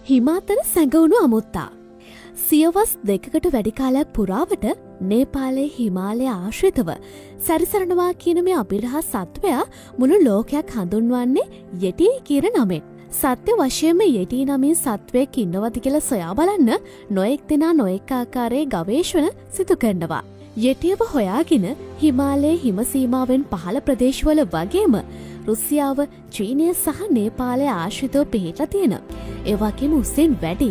හිමාතල සැඟවුණු අමුත්තා. සියවස් දෙකකට වැඩි කාලයක් පුරාවට නේපාලයේ හිමාලය ආශ්‍රිතව සැරිසරනවා කියන මේ අභිරහස් සත්වයා මුළු ලෝකයක් හඳුන්වන්නේ යටි කියන නමෙන්. සත්‍ය වශයෙන්ම යටි නමින් සත්වයෙක් ඉන්නවද කියලා සොයා බලන්න නොඑක් දෙනා නොඑක් ආකාරයේ ගවේෂණ සිදු කරනවා. යටියව හොයාගෙන හිමාලයේ හිම සීමාවෙන් පහළ ප්‍රදේශවල වගේම රුසියාව, චීනය සහ නේපාලය ආශ්‍රිතව පිහිටලා තියෙන. ඒ වගේම උසින් වැඩි.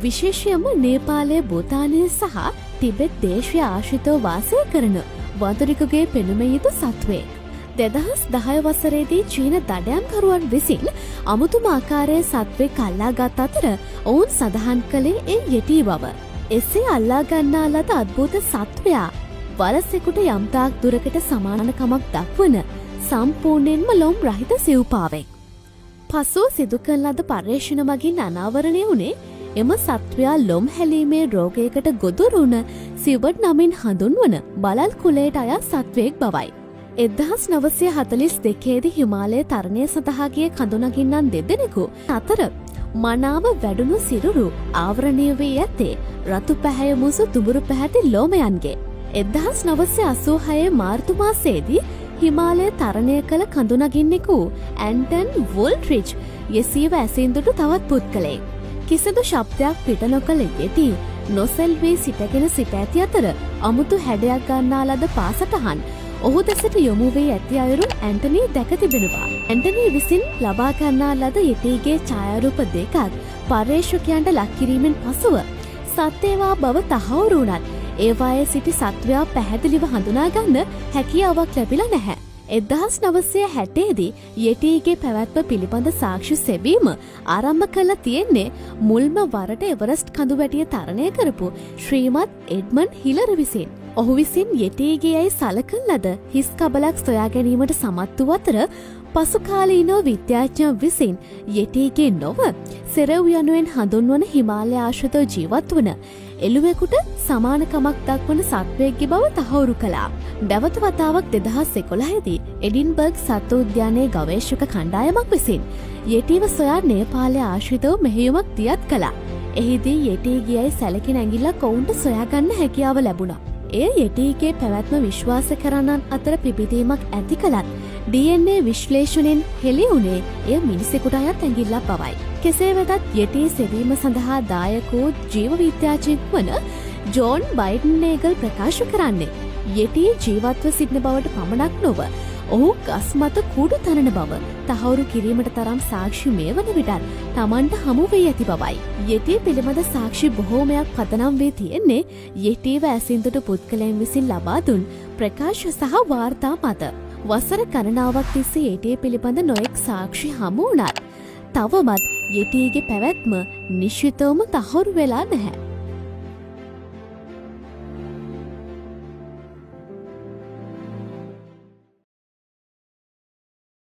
විශේෂයෙන්ම නේපාලයේ භූතානය සහ ටිබෙට් දේශීය ආශ්‍රිතව වාසය කරන වඳුරිකුගේ පෙනුම යුතු සත්වයෙක්. 2010 වසරේදී චීන දඩයම්කරුවන් විසින් අමුතුම ආකාරයේ සත්වෙක් අල්ලාගත් අතර ඔවුන් සඳහන් කළේ ඒ යටි බව. එසේ අල්ලා ගන්නා ලද අද්භූත සත්වයා වලසෙකුට යම්තාක් දුරකට සමානකමක් දක්වන සම්පූර්ණයෙන්ම ලොම් රහිත සිව්පාවෙක්. පසුව සිදු කරන ලද පර්යේෂණ මගින් අනාවරණය වුණේ එම සත්වයා ලොම් හැලීමේ රෝගයකට ගොදුරුණ සිවට් නමින් හඳුන්වන බලල් කුලයට අයත් සත්වයෙක් බවයි. 1942දී හිමාලය තරණය සඳහා ගිය කඳුනගින්නන් දෙදෙනෙකු අතර මනාව වැඩුණු සිරුරු ආවරණය වී ඇත්තේ රතු පැහැය මුසු දුඹුරු පැහැති ලෝමයන්ගේ. 1986 මාර්තු මාසයේදී හිමාලය තරණය කළ කඳුනගින්නෙකු ඇන්ටන් වොල්ට්‍රිච් යෙසීව ඇසින්දුටු තවත් පුද්ගලයෙක්. කිසිදු ශබ්දයක් පිට නොකළ යටි නොසෙල්වී සිටගෙන සිට ඇති අතර අමුතු හැඩයක් ගන්නා ලද පාසටහන් ඔහු දෙසට යොමු වී ඇති අයුරු ඇන්ටනී දැක තිබෙනවා. ඇන්ටනී විසින් ලබා ගන්නා ලද යටිගේ ඡායාරූප දෙකක් පර්යේෂකයන්ට ලක් කිරීමෙන් පසුව සත්‍යවා බව තහවුරු වුණත් ඒවායේ සිටි සත්වයා පැහැදිලිව හඳුනා ගන්න හැකියාවක් ලැබිලා නැහැ. 1960දී යටිගේ පැවැත්ම පිළිබඳ සාක්ෂි සෙවීම ආරම්භ කළ තියෙන්නේ මුල්ම වරට එවරස්ට් කඳුවැටිය තරණය කරපු ශ්‍රීමත් එඩ්මන්ඩ් හිලර් විසින්. ඔහු විසින් යටිගේ යයි සලකන ලද හිස් කබලක් සොයා ගැනීමට සමත් වූ අතර පසුකාලීනව විද්‍යාඥයන් විසින් යටිගේ නොව සෙරව් යනුවෙන් හඳුන්වන හිමාලය ආශ්‍රිතව ජීවත් වන එළුවෙකුට සමානකමක් දක්වන සත්වයෙක්ගේ බව තහවුරු කළා. නැවත වතාවක් 2011දී එඩින්බර්ග් සත්ව උද්‍යානයේ ගවේෂක කණ්ඩායමක් විසින් යටිව සොයා නේපාලය ආශ්‍රිතව මෙහෙයුමක් දියත් කළා. එහිදී යටි ගියයි සැලකින ඇඟිල්ලක් ඔවුන්ට සොයාගන්න හැකියාව ලැබුණා. එය යටිගේ පැවැත්ම විශ්වාස කරන්නන් අතර පිබිදීමක් ඇති කළත් DNA විශ්ලේෂණයෙන් හෙළි වුණේ එය මිනිසෙකුට අයත් ඇඟිල්ලක් බවයි. කෙසේ වෙතත් යටි සෙවීම සඳහා දායක වූ ජීව විද්‍යාඥයෙක් වන ජෝන් බයිඩන්නේගල් ප්‍රකාශ කරන්නේ යටි ජීවත්ව සිටින බවට පමණක් නොව ඔහු ගස් මත කුඩු තනන බව තහවුරු කිරීමට තරම් සාක්ෂි මේ වන විටත් Tamanට හමු වී ඇති බවයි. යටි පිළිබඳ සාක්ෂි බොහෝමයක් පදනම් වී තියෙන්නේ යටිව ඇසින්දුටු පුද්ගලයන් විසින් ලබා දුන් ප්‍රකාශ සහ වාර්තා මත. වසර ගණනාවක් තිස්සේ යටි පිළිබඳ නොඑක් සාක්ෂි හමු වුණත් තවමත් යටිගේ පැවැත්ම නිශ්චිතවම තහවුරු වෙලා නැහැ.